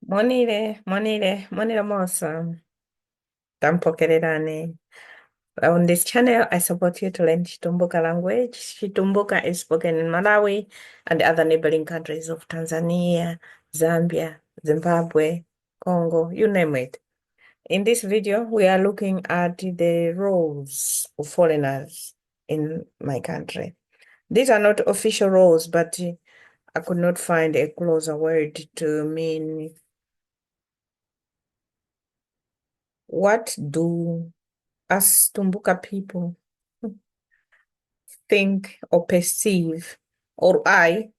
Monire mosa. Tampokererane. On this channel, I support you to learn Chitumbuka language. Chitumbuka is spoken in Malawi and other neighboring countries of Tanzania, Zambia, Zimbabwe, Congo, you name it. In this video, we are looking at the roles of foreigners in my country. These are not official roles, but I could not find a closer word to mean what do us Tumbuka people think or perceive, or I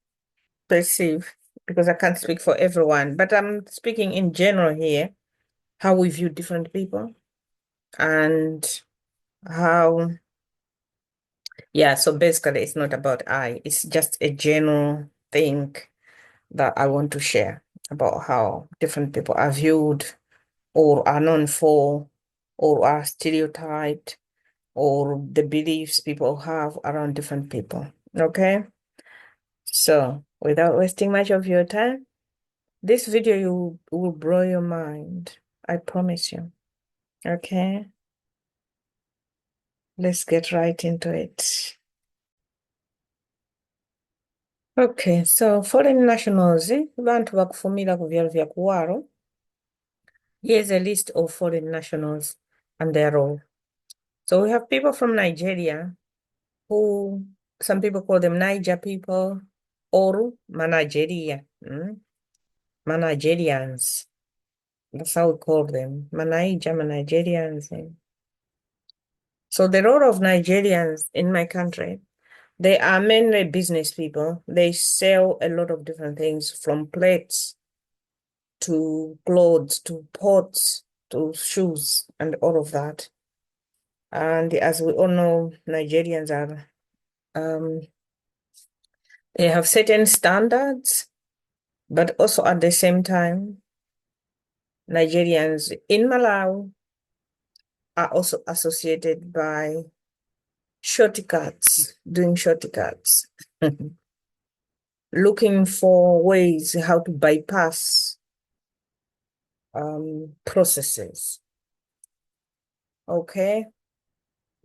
perceive, because I can't speak for everyone, but I'm speaking in general here, how we view different people and how, yeah, so basically it's not about I, it's just a general thing that I want to share about how different people are viewed or are known for or are stereotyped or the beliefs people have around different people. Okay? So, without wasting much of your time, this video will blow your mind. I promise you. Okay? Let's get right into it. Okay, so foreign nationals, bantu bakufumira ku vyalo vya kuwalo. Here's a list of foreign nationals and their role. So we have people from Nigeria who some people call them Niger people or Manageria. Managerians. That's how we call them. Managerians. So the role of Nigerians in my country, they are mainly business people. They sell a lot of different things from plates to clothes to pots to shoes and all of that. And as we all know, Nigerians are they have certain standards, but also at the same time, Nigerians in Malawi are also associated by shortcuts, doing shortcuts, looking for ways how to bypass processes. Okay,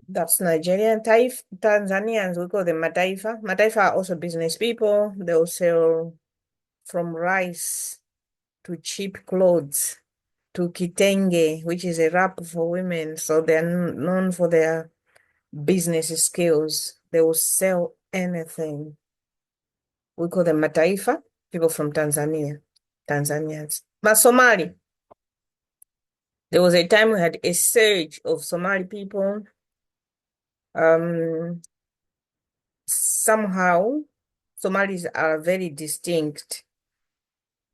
that's Nigerian. Tanzanians, we call them Mataifa. Mataifa are also business people. They'll sell from rice to cheap clothes to kitenge, which is a wrap for women. So they're known for their business skills. They will sell anything. We call them Mataifa, people from Tanzania, Tanzanians. But Somali, there was a time we had a surge of Somali people. Somehow, Somalis are very distinct.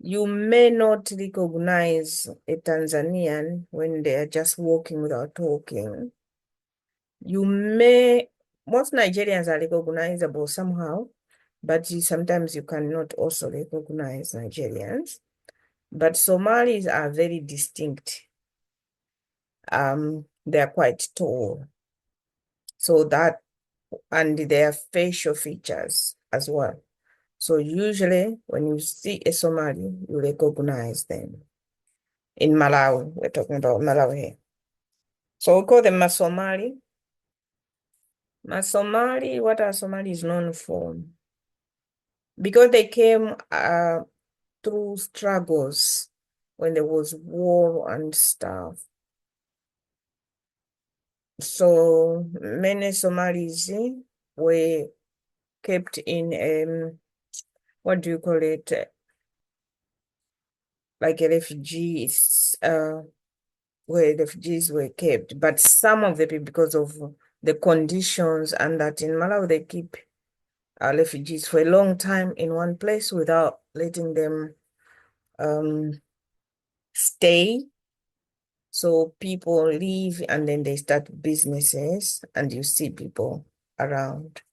You may not recognize a Tanzanian when they are just walking without talking. Most Nigerians are recognizable somehow, but sometimes you cannot also recognize Nigerians. But Somalis are very distinct. They are quite tall. So that, and their facial features as well. So usually when you see a Somali, you recognize them. In Malawi, we're talking about Malawi here. So we call them Masomali. Masomali, what are Somalis known for? Because they came through struggles when there was war and stuff. So many Somalis were kept in what do you call it? Like a refugees, where refugees were kept. But some of the people, because of the conditions and that in Malawi they keep refugees for a long time in one place without letting them stay. So people leave and then they start businesses and you see people around.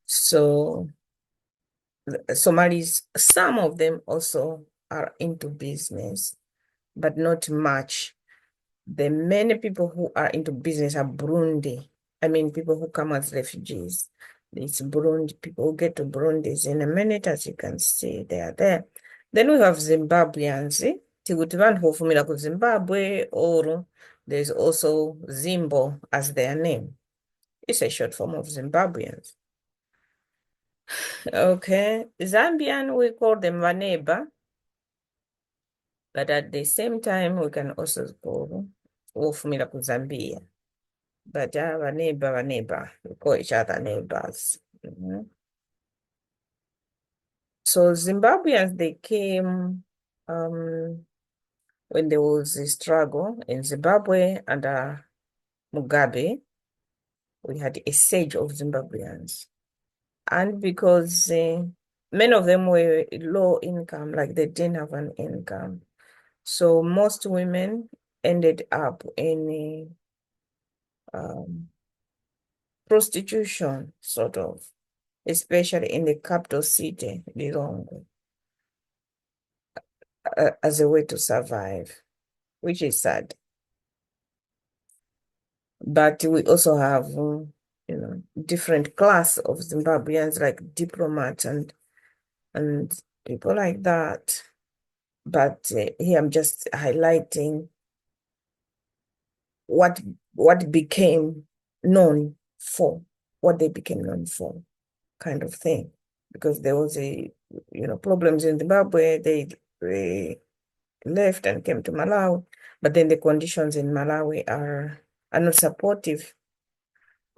So Somalis, some of them also are into business, but not much. The many people who are into business are Burundi. I mean, people who come as refugees. It's Burundi. People who get to Burundi in a minute, as you can see, they are there. Then we have Zimbabweans. Tikuti vanhu vofumira kuZimbabwe, or there's also Zimbo as their name. It's a short form of Zimbabweans. Okay. Zambian, we call them Vaneba. But at the same time, we can also call Wofumila Zambia. But Vaneba, we call each other neighbors. So Zimbabweans, they came when there was a struggle in Zimbabwe under Mugabe. We had a surge of Zimbabweans. And because many of them were low income, like they didn't have an income. So most women ended up in prostitution, sort of, especially in the capital city, Lilongwe, as a way to survive, which is sad. But we also have, different class of Zimbabweans, like diplomats and people like that. But here I'm just highlighting what became known for, what they became known for, kind of thing. Because there was problems in Zimbabwe, they left and came to Malawi, but then the conditions in Malawi are not supportive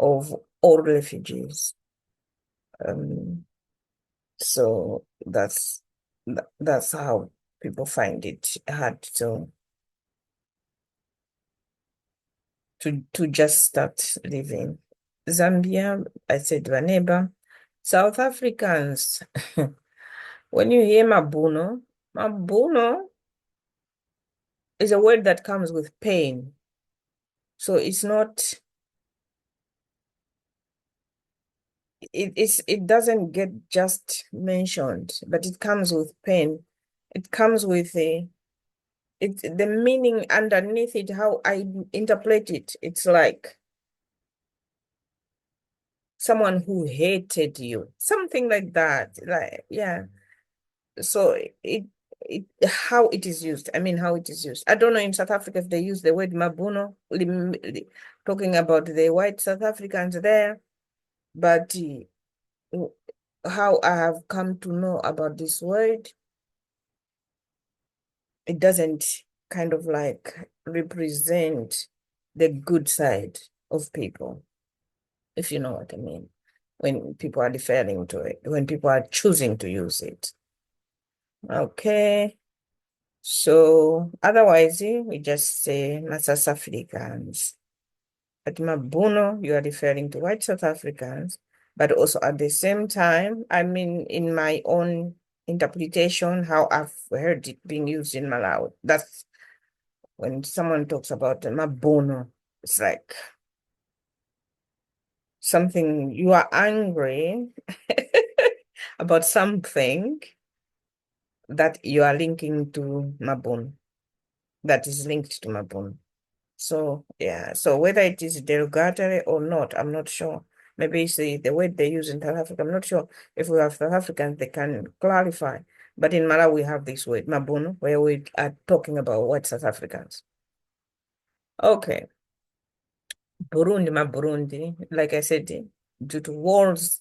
of all refugees. So that's how people find it hard to just start living. Zambia, I said Vaneba. South Africans, when you hear Mabuno is a word that comes with pain. So it's not, it doesn't get just mentioned, but it comes with pain. It comes with the meaning underneath it, how I interpret it. It's like someone who hated you, something like that. Like, yeah. So how it is used. I mean, how it is used. I don't know in South Africa if they use the word mabuno, talking about the white South Africans there, but how I have come to know about this word, it doesn't kind of like represent the good side of people, if you know what I mean, when people are referring to it, when people are choosing to use it. Okay. So otherwise, we just say South Africans. At Mabuno, you are referring to white South Africans, but also at the same time, I mean, in my own interpretation, how I've heard it being used in Malawi. That's when someone talks about Mabuno, it's like something you are angry about something that you are linking to Mabun, that is linked to Mabun. So, yeah, so whether it is derogatory or not, I'm not sure. Maybe it's the word they use in South Africa. I'm not sure if we have South Africans, they can clarify. But in Malawi, we have this word, Mabunu, where we are talking about white South Africans. Okay. Burundi, like I said, due to wars,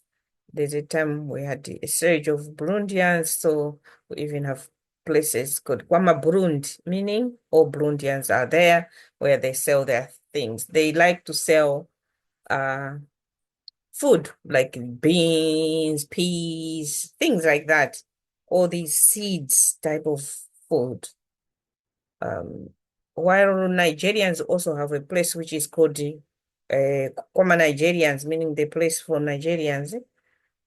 there's a time we had a surge of Burundians, so we even have places called Kwama Burundi, meaning all Burundians are there where they sell their things. They like to sell food like beans, peas, things like that. All these seeds type of food. While Nigerians also have a place which is called Kwama Nigerians, meaning the place for Nigerians.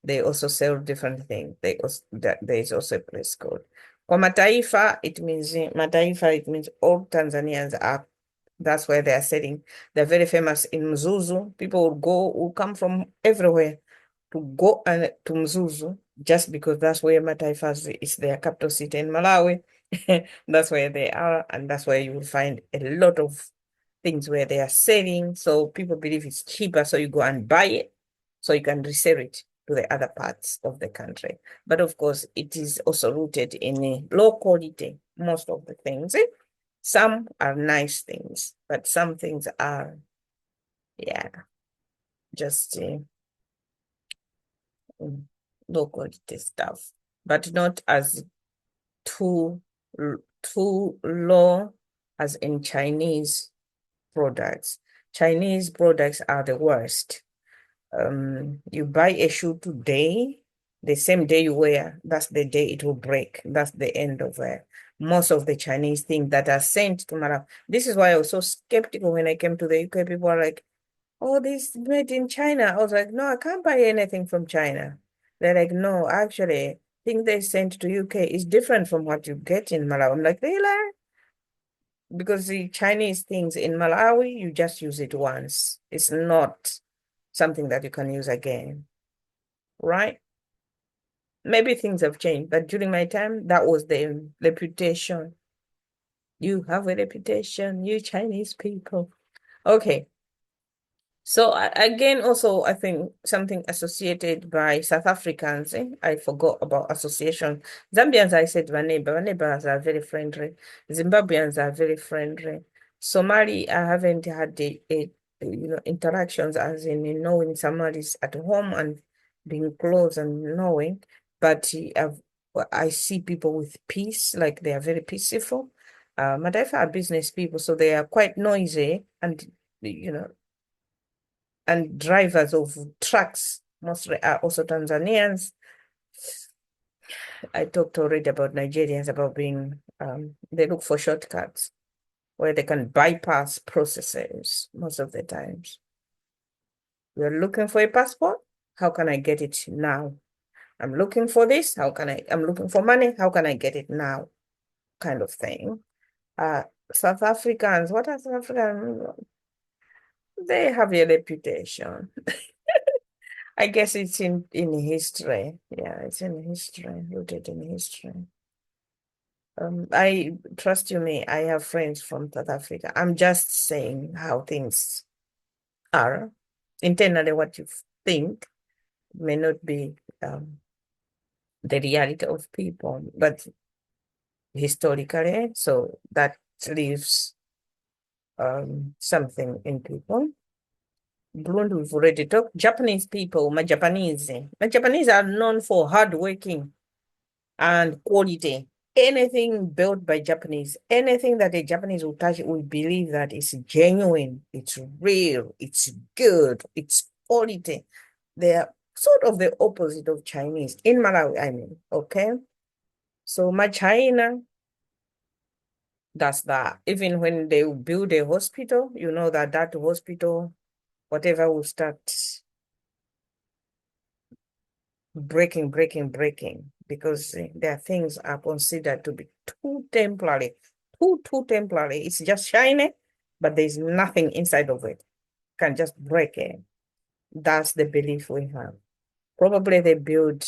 They also sell different things. There is also a place called kwa Mataifa. It means Mataifa. It means all Tanzanians are. That's where they are selling. They're very famous in Mzuzu. People will come from everywhere to go to Mzuzu just because that's where Mataifa is their capital city in Malawi. That's where they are, and that's where you will find a lot of things where they are selling. So people believe it's cheaper, so you go and buy it so you can resell it to the other parts of the country. But of course, it is also rooted in a low quality, most of the things. Some are nice things, but some things are, yeah, just low quality stuff, but not as too too low as in Chinese products. Chinese products are the worst. You buy a shoe today, the same day you wear, that's the day it will break. That's the end of most of the Chinese things that are sent to Malawi. This is why I was so skeptical when I came to the UK. People are like, oh, this made in China. I was like, no, I can't buy anything from China. They're like, no, actually, thing they sent to UK is different from what you get in Malawi. I'm like, really? Because the Chinese things in Malawi, you just use it once. It's not something that you can use again, right? Maybe things have changed, but during my time, that was the reputation. You have a reputation, you Chinese people. Okay. So again, also, I think something associated by South Africans. I forgot about association. Zambians, I said Vaneba. Vanebas are very friendly. Zimbabweans are very friendly. Somali, I haven't had interactions as in knowing somebody's at home and being close and knowing. But I see people with peace, like they are very peaceful. Madaifa are business people, so they are quite noisy and and drivers of trucks mostly are also Tanzanians. I talked already about Nigerians about being, they look for shortcuts where they can bypass processes most of the times. You're looking for a passport? How can I get it now? I'm looking for this. I'm looking for money. How can I get it now? Kind of thing. Uh, South Africans, what are South Africans? They have a reputation. I guess it's in history. Yeah, it's in history, rooted in history. I trust you me, I have friends from South Africa. I'm just saying how things are. Internally, what you think may not be the reality of people, but historically, so that leaves something in people. Burundi, we've already talked. Japanese people, my Japanese are known for hardworking and quality. Anything built by Japanese, anything that a Japanese will touch, we believe that it's genuine, it's real, it's good, it's quality. They're sort of the opposite of Chinese in Malawi, I mean, okay? So my China does that. Even when they build a hospital, you know that that hospital, whatever will start breaking, because their things are considered to be too temporary, too temporary. It's just shiny, but there's nothing inside of it. Can just break it. That's the belief we have. Probably they build,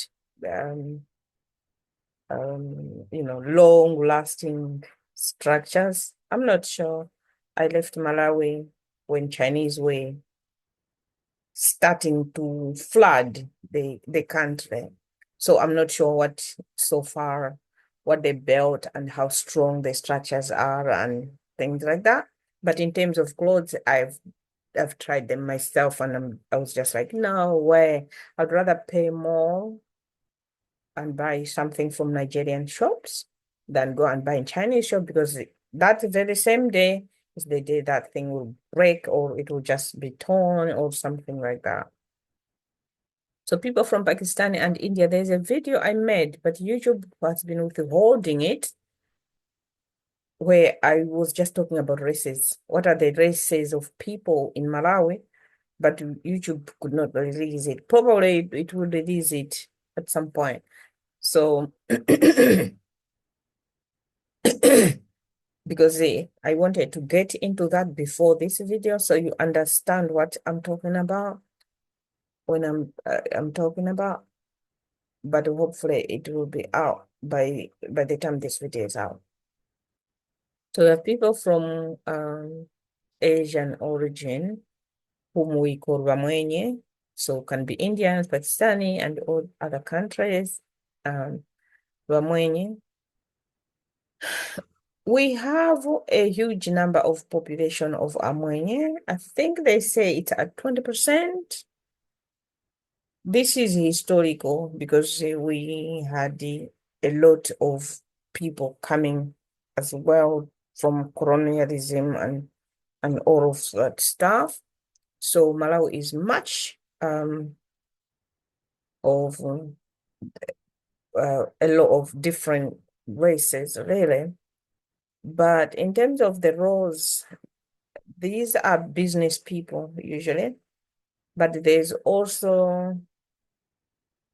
long-lasting structures. I'm not sure. I left Malawi when Chinese were starting to flood the country. So I'm not sure what they built and how strong the structures are and things like that. But in terms of clothes, I've tried them myself and I was just like, no way. I'd rather pay more and buy something from Nigerian shops than go and buy in Chinese shop, because that very same day is the day that thing will break or it will just be torn or something like that. So people from Pakistan and India, there's a video I made, but YouTube has been withholding it, where I was just talking about races. What are the races of people in Malawi? But YouTube could not release it. Probably it will release it at some point. So because I wanted to get into that before this video so you understand what I'm talking about when I'm talking about, but hopefully it will be out by the time this video is out. So we have people from Asian origin whom we call Wamwenye. So can be Indians, Pakistani, and all other countries. Wamwenye. We have a huge number of population of Amwenye. I think they say it's at 20%. This is historical because we had a lot of people coming as well from colonialism and all of that stuff. So Malawi is much of a lot of different races, really. But in terms of the roles, these are business people usually, but there's also,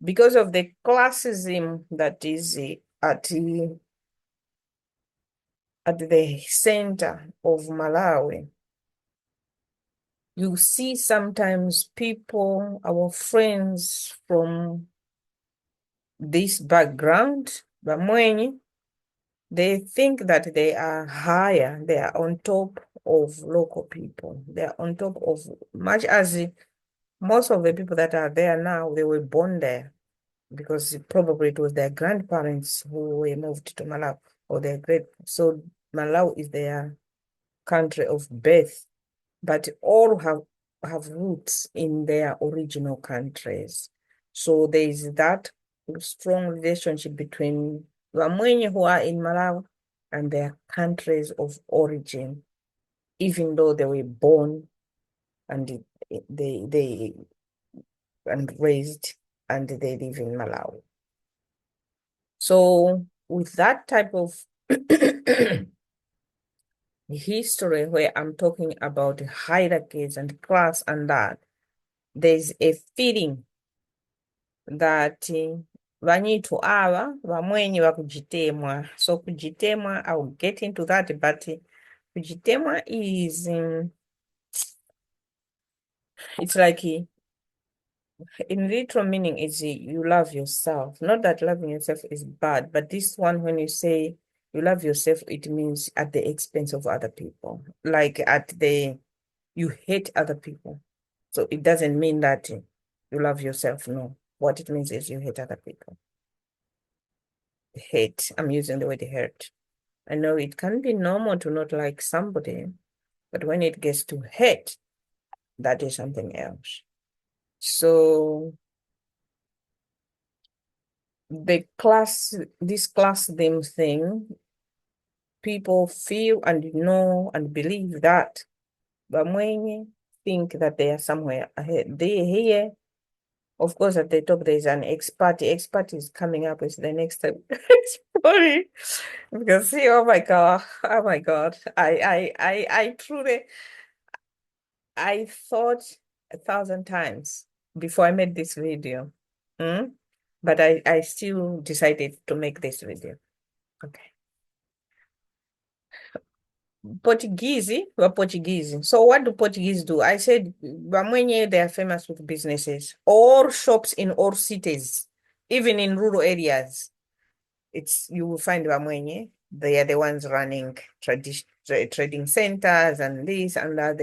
because of the classism that is at the center of Malawi, you see sometimes people, our friends from this background, Bamwenye, they think that they are higher, they are on top of local people. They are on top of, much as most of the people that are there now, they were born there because probably it was their grandparents who were moved to Malawi or their great. So Malawi is their country of birth, but all have roots in their original countries. So there is that strong relationship between Wamwenye who are in Malawi and their countries of origin, even though they were born and they and raised and they live in Malawi. So with that type of history where I'm talking about hierarchies and class and that, there's a feeling that vanyithu ava vamwenye vakujitemwa. So kujitemwa, I'll get into that, but kujitemwa is it's like in literal meaning is you love yourself. Not that loving yourself is bad, but this one, when you say you love yourself, it means at the expense of other people. Like you hate other people. So it doesn't mean that you love yourself. No. What it means is you hate other people. Hate. I'm using the word hate. I know it can be normal to not like somebody, but when it gets to hate, that is something else. So this class them thing, people feel and know and believe that Bamwenye think that they are somewhere ahead. They here, of course, at the top there's an expert. The expert is coming up with the next story. Because see, oh my God, oh my God. I truly I thought 1,000 times before I made this video. But I still decided to make this video. Okay. Portuguese, we're Portuguese. So what do Portuguese do? I said, Bamwenye, they are famous with businesses, or shops in all cities, even in rural areas. You will find Bamwenye. They are the ones running trading centers and this and that.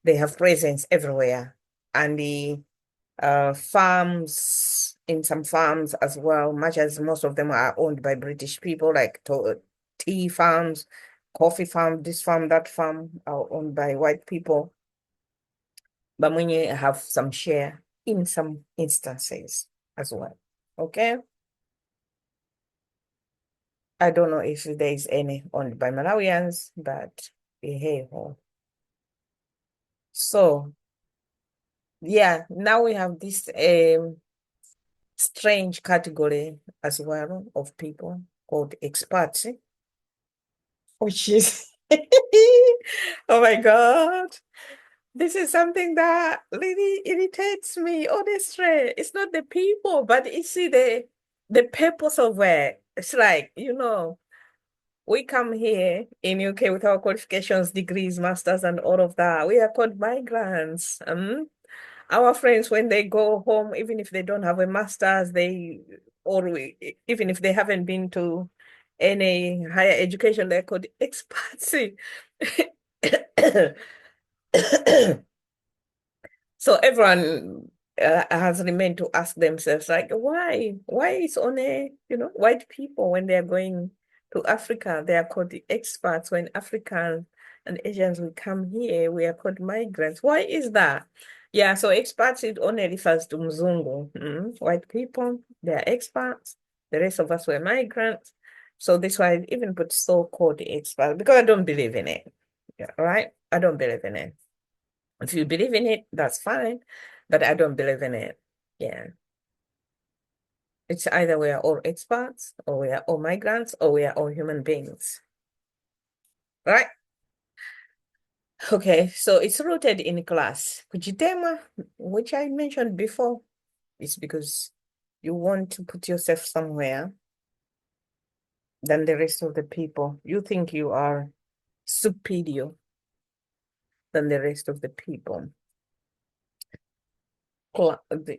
They have presence everywhere. And the farms, in some farms as well, much as most of them are owned by British people, like tea farms, coffee farm, this farm, that farm are owned by white people. But when you have some share in some instances as well. Okay. I don't know if there is any owned by Malawians, but hey ho. So yeah, now we have this strange category as well of people called expats, which is oh my God. This is something that really irritates me, honestly. It's not the people, but it's the purpose of it. It's like, we come here in UK with our qualifications, degrees, masters, and all of that. We are called migrants. Our friends, when they go home, even if they don't have a master's, even if they haven't been to any higher education, they're called expats. So everyone has remained to ask themselves, like, why is only, white people, when they are going to Africa, they are called the expats. When Africans and Asians will come here, we are called migrants. Why is that? Yeah, so expats, it only refers to Mzungu. White people, they are expats. The rest of us were migrants. So this why I even put so-called expats, because I don't believe in it. Yeah, right? I don't believe in it. If you believe in it, that's fine, but I don't believe in it. Yeah. It's either we are all expats, or we are all migrants, or we are all human beings. Right? Okay, so it's rooted in class. Kujitema, which I mentioned before, is because you want to put yourself somewhere than the rest of the people. You think you are superior than the rest of the people.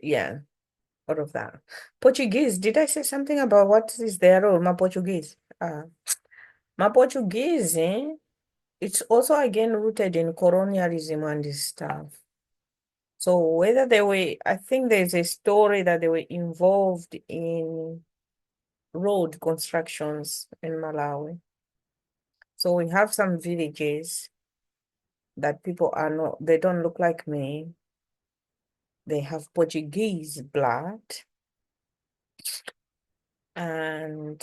Yeah, all of that. Portuguese, did I say something about what is their role? My Portuguese. My Portuguese, it's also again rooted in colonialism and stuff. So whether they were, I think there's a story that they were involved in road constructions in Malawi. So we have some villages that people are not, they don't look like me. They have Portuguese blood, and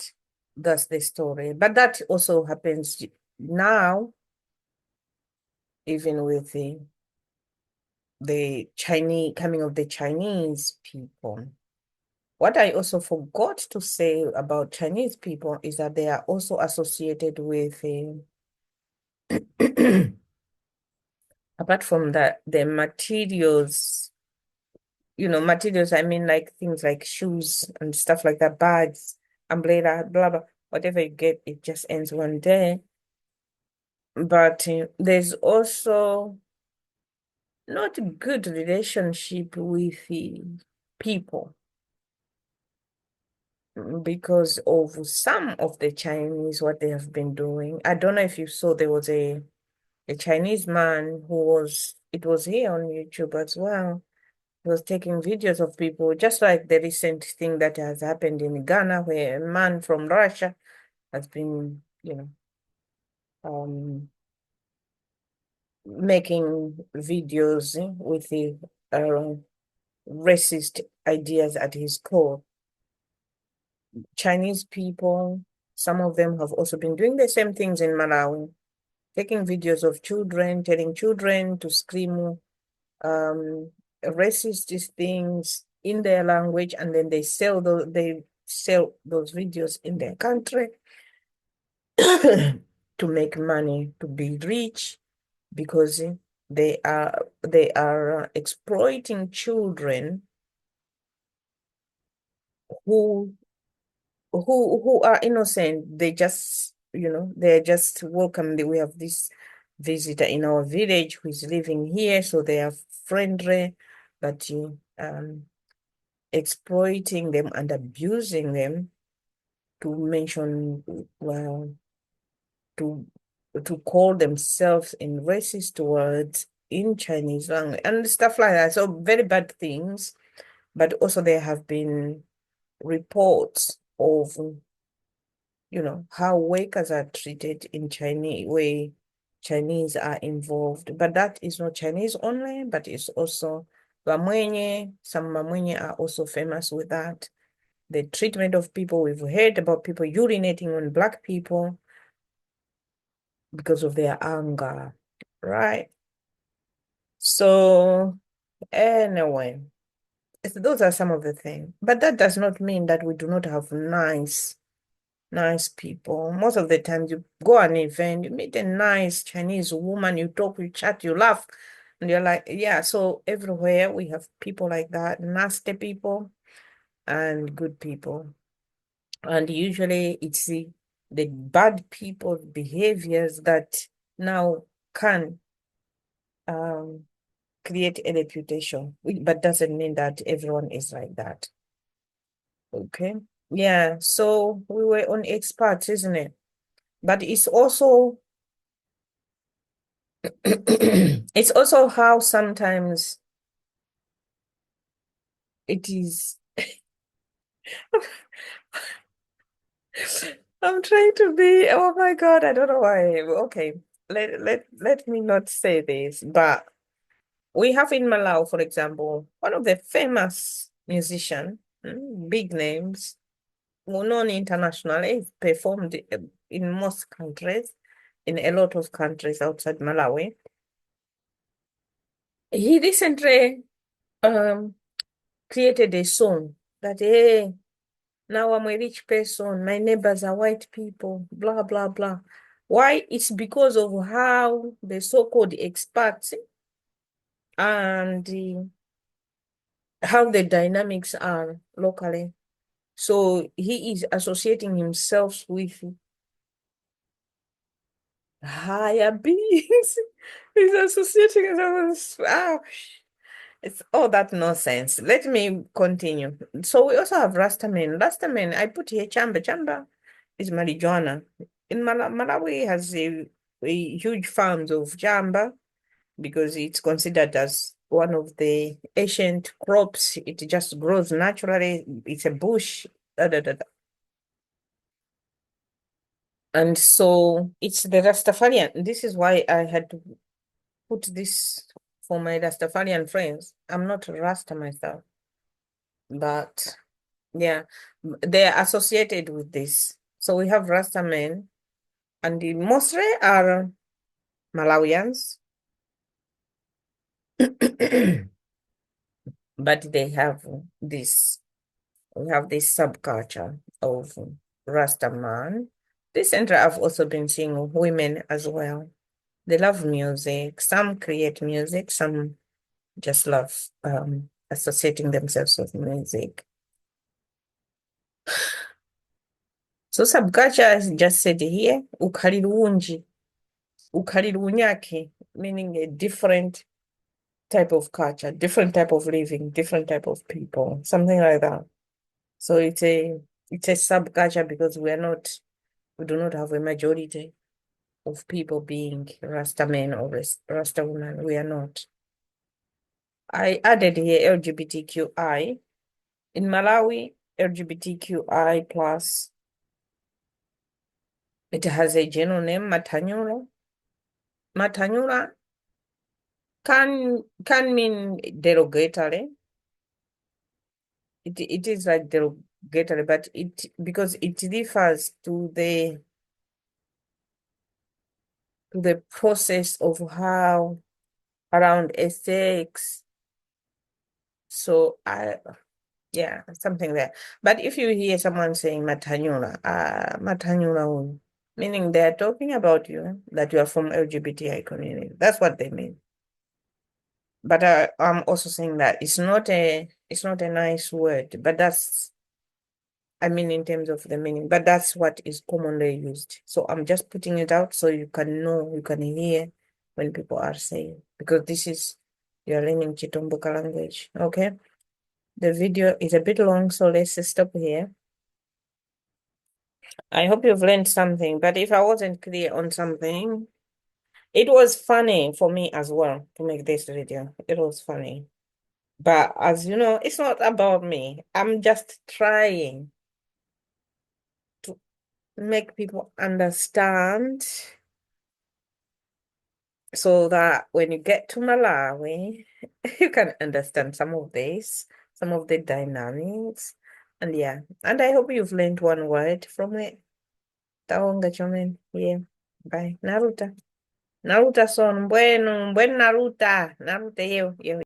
that's the story. But that also happens now, even with the Chinese coming of the Chinese people. What I also forgot to say about Chinese people is that they are also associated with, apart from that, the materials, materials, I mean, like things like shoes and stuff like that, bags, umbrella, blah, blah, whatever you get, it just ends one day. But there's also not a good relationship with the people because of some of the Chinese, what they have been doing. I don't know if you saw, there was a Chinese man it was here on YouTube as well. He was taking videos of people, just like the recent thing that has happened in Ghana, where a man from Russia has been, um, making videos with the racist ideas at his core. Chinese people, some of them have also been doing the same things in Malawi, taking videos of children, telling children to scream racist things in their language, and then they sell those videos in their country to make money, to be rich, because they are exploiting children who who are innocent. They just, they're just welcome. We have this visitor in our village who is living here, so they are friendly, but exploiting them and abusing them to mention, well, to call themselves in racist words in Chinese language and stuff like that. So very bad things. But also there have been reports of, how workers are treated in Chinese, where Chinese are involved. But that is not Chinese only, but it's also Bamwenye. Some Bamwenye are also famous with that. The treatment of people, we've heard about people urinating on Black people because of their anger, right? So anyway, those are some of the things. But that does not mean that we do not have nice people. Most of the time you go an event, you meet a nice Chinese woman, you talk, you chat, you laugh, and you're like, yeah, so everywhere we have people like that, nasty people and good people. And usually it's the bad people's behaviors that now can create a reputation, but doesn't mean that everyone is like that. Okay. Yeah, so we were on experts, isn't it? But it's also it's also how sometimes it is. I'm trying to be, oh my God, I don't know why. Okay, let me not say this, but we have in Malawi, for example, one of the famous musician, big names, well known internationally, performed in most countries, in a lot of countries outside Malawi. He recently um created a song that, hey, now I'm a rich person, my neighbors are white people, blah, blah, blah. Why? It's because of how the so-called expats and how the dynamics are locally. So he is associating himself with higher beings. He's associating himself with, it's all that nonsense. Let me continue. So we also have Rastaman. Rastaman, I put here Chamba. Chamba is marijuana. In Malawi has a huge farms of Chamba because it's considered as one of the ancient crops. It just grows naturally. It's a bush. Da, da, da, da. And so it's the Rastafarian. This is why I had to put this for my Rastafarian friends. I'm not Rasta myself, but yeah, they're associated with this. So we have Rasta men, and the mostly are Malawians, but they have this, we have this subculture of Rasta man. Recently, I've also been seeing women as well. They love music. Some create music, some just love associating themselves with music. So subculture is just said here, ukhalirunji, ukhalilunyake, meaning a different type of culture, different type of living, different type of people, something like that. So it's a subculture because we do not have a majority of people being Rasta men or Rasta women. We are not. I added here LGBTQI. In Malawi, LGBTQI plus, it has a general name, Matanyula. Matanyula can mean derogatory. It is like derogatory, but it because it refers to the process of how around a sex. So yeah, something there. But if you hear someone saying Matanyula, Matanyula, meaning they're talking about you, that you are from LGBTI community. That's what they mean. But I'm also saying that it's not a nice word, but that's, I mean, in terms of the meaning, but that's what is commonly used. So I'm just putting it out so you can know, you can hear when people are saying, because you're learning Chitumbuka language. Okay. The video is a bit long, so let's stop here. I hope you've learned something, but if I wasn't clear on something, it was funny for me as well to make this video. It was funny. But as you know, it's not about me. I'm just trying to make people understand so that when you get to Malawi, you can understand some of this, some of the dynamics. And yeah, and I hope you've learned one word from it. Taonga chomen. Yeah. Bye. Naruta. Naruta son. Bueno, buen Naruta. Naruta yo.